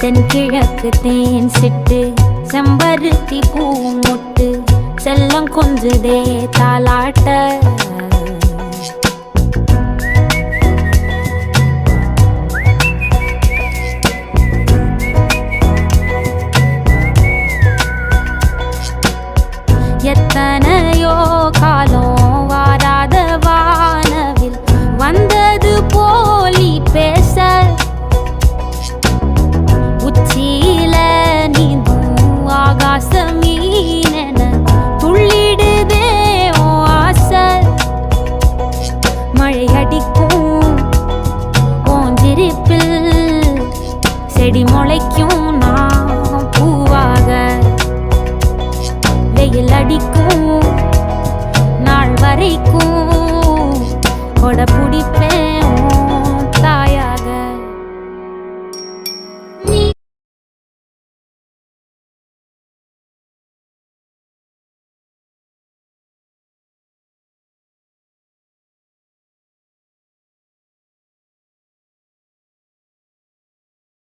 தென்கிழக்கு தேன் சிட்டு செம்பருத்தி பூ முட்டு செல்லம் கொஞ்சுதே தாலாட்ட எத்தனையோ காலம் வாராத வானவில் வந்தது போலி பேச உச்சியில நீந்தும் ஆகாச மீனென துள்ளிடுதே ஓ ஆசை மழை அடிக்கும் ஓஞ்சிருப்பில் செடி முளைக்கும் நான் பூவாக வெயில் அடிக்கும் நாள் வரைக்கும் கொடை பிடிப்பேன்